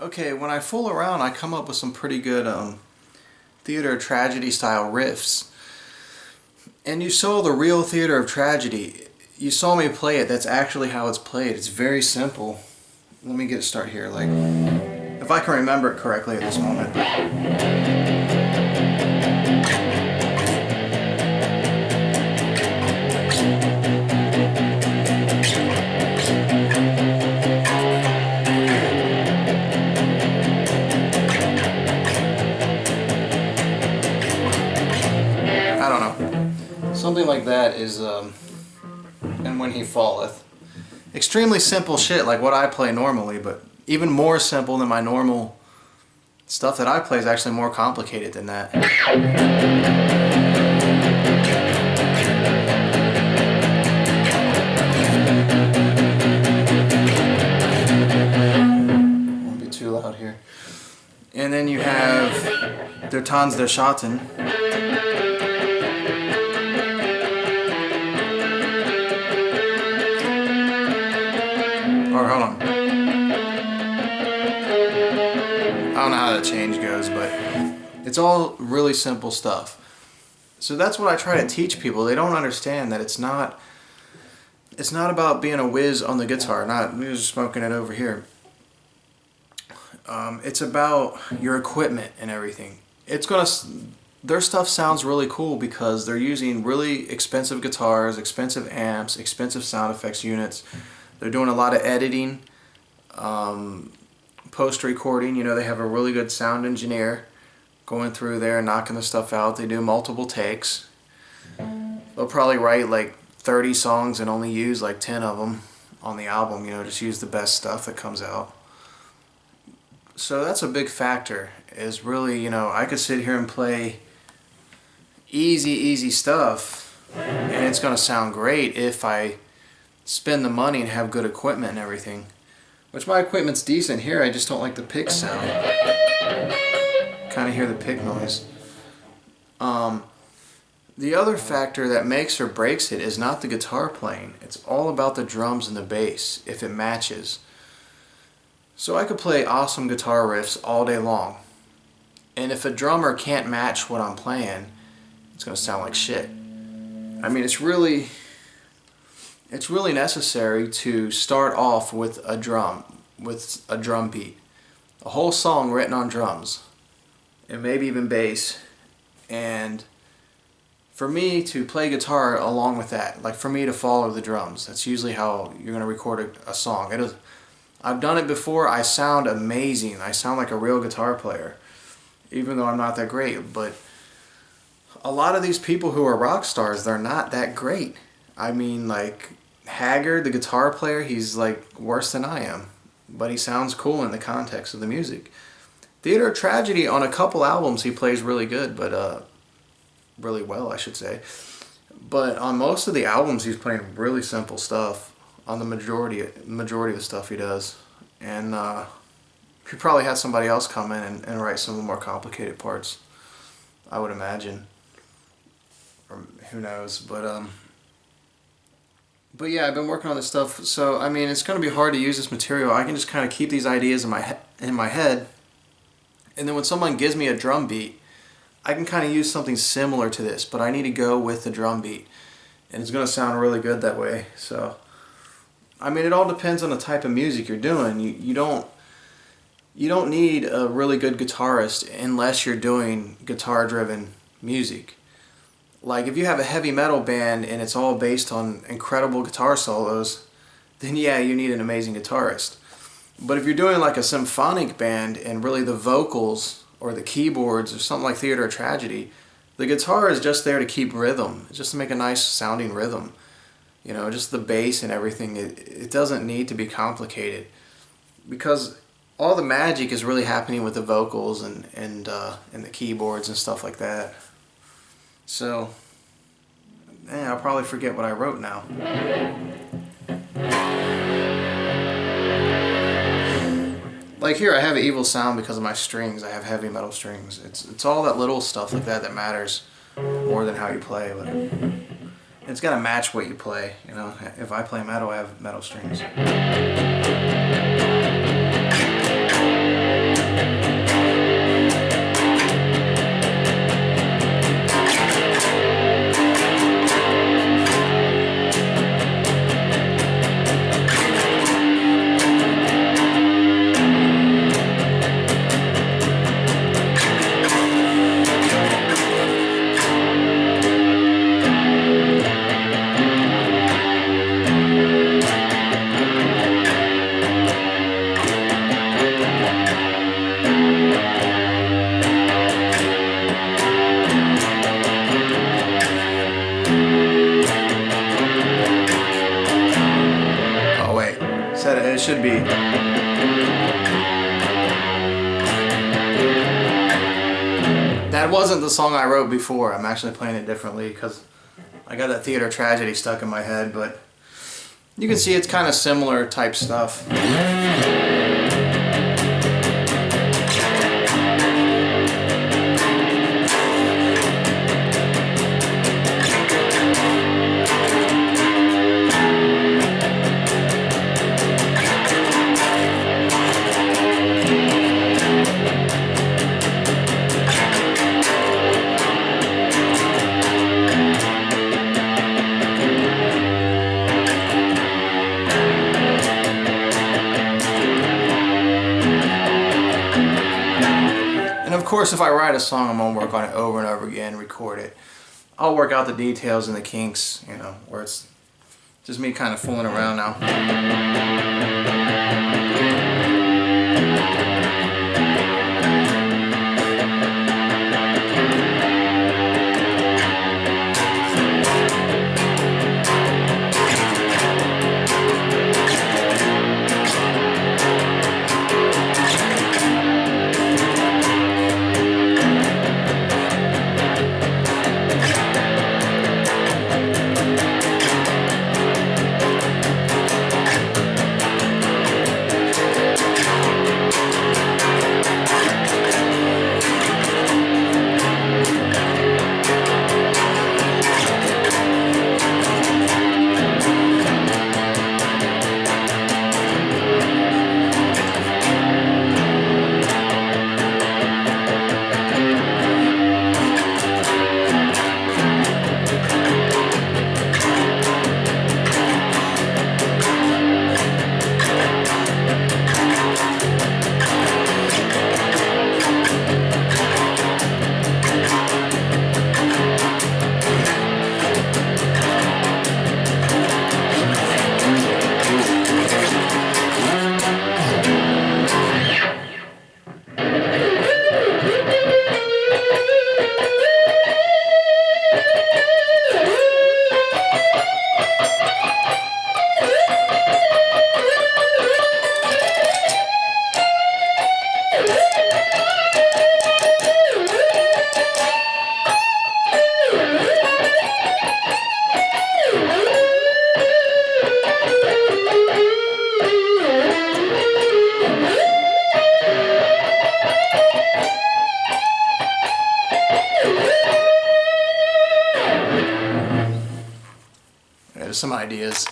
Okay, when I fool around, I come up with some pretty good theater of tragedy style riffs. And you saw the real theater of tragedy. You saw me play it. That's actually how it's played. It's very simple. Let me get a start here. Like, if I can remember it correctly at this moment. I don't know. Something like that is, and when he falleth. Extremely simple shit like what I play normally, but even more simple than my normal stuff that I play is actually more complicated than that. Won't be too loud here. And then you have Der Tanz der Schatten. Or hold on. I don't know how that change goes, but it's all really simple stuff. So that's what I try to teach people. They don't understand that it's not about being a whiz on the guitar. Not we're just smoking it over here. It's about your equipment and everything. Their stuff sounds really cool because they're using really expensive guitars, expensive amps, expensive sound effects units. They're doing a lot of editing, post-recording. You know, they have a really good sound engineer going through there and knocking the stuff out. They do multiple takes. They'll probably write like 30 songs and only use like 10 of them on the album. You know, just use the best stuff that comes out. So that's a big factor, is really, you know, I could sit here and play easy stuff and it's going to sound great if I spend the money and have good equipment and everything. Which my equipment's decent here, I just don't like the pick sound. Kind of hear the pick noise. The other factor that makes or breaks it is not the guitar playing. It's all about the drums and the bass, if it matches. So I could play awesome guitar riffs all day long. And if a drummer can't match what I'm playing, it's going to sound like shit. I mean, it's really necessary to start off with a drum beat. A whole song written on drums. And maybe even bass. And for me to play guitar along with that, like for me to follow the drums, that's usually how you're going to record a song. I've done it before. I sound amazing. I sound like a real guitar player, even though I'm not that great. But a lot of these people who are rock stars, they're not that great. I mean, like Haggard, the guitar player, he's like worse than I am, but he sounds cool in the context of the music. Theater of Tragedy, on a couple albums he plays really good, but really well, I should say. But on most of the albums he's playing really simple stuff. On the majority of the stuff he does, and he probably had somebody else come in and write some of the more complicated parts, I would imagine, or who knows. But yeah, I've been working on this stuff. So I mean, it's going to be hard to use this material. I can just kind of keep these ideas in my head, and then when someone gives me a drum beat, I can kind of use something similar to this, but I need to go with the drum beat, and it's going to sound really good that way. So I mean, it all depends on the type of music you're doing. You don't need a really good guitarist unless you're doing guitar-driven music. Like if you have a heavy metal band and it's all based on incredible guitar solos, then yeah, you need an amazing guitarist. But if you're doing like a symphonic band and really the vocals or the keyboards or something like Theater of Tragedy, the guitar is just there to keep rhythm, just to make a nice sounding rhythm. You know, just the bass and everything, it doesn't need to be complicated, because all the magic is really happening with the vocals and the keyboards and stuff like that. So, I'll probably forget what I wrote now. Like here, I have an evil sound because of my strings. I have heavy metal strings. It's all that little stuff like that matters more than how you play. But it's got to match what you play, you know. If I play metal, I have metal strings. That wasn't the song I wrote before. I'm actually playing it differently because I got that theater tragedy stuck in my head, but you can see it's kind of similar type stuff. Of course, if I write a song, I'm gonna work on it over and over again, record it. I'll work out the details and the kinks, you know, where it's just me kind of fooling around now. There's some ideas.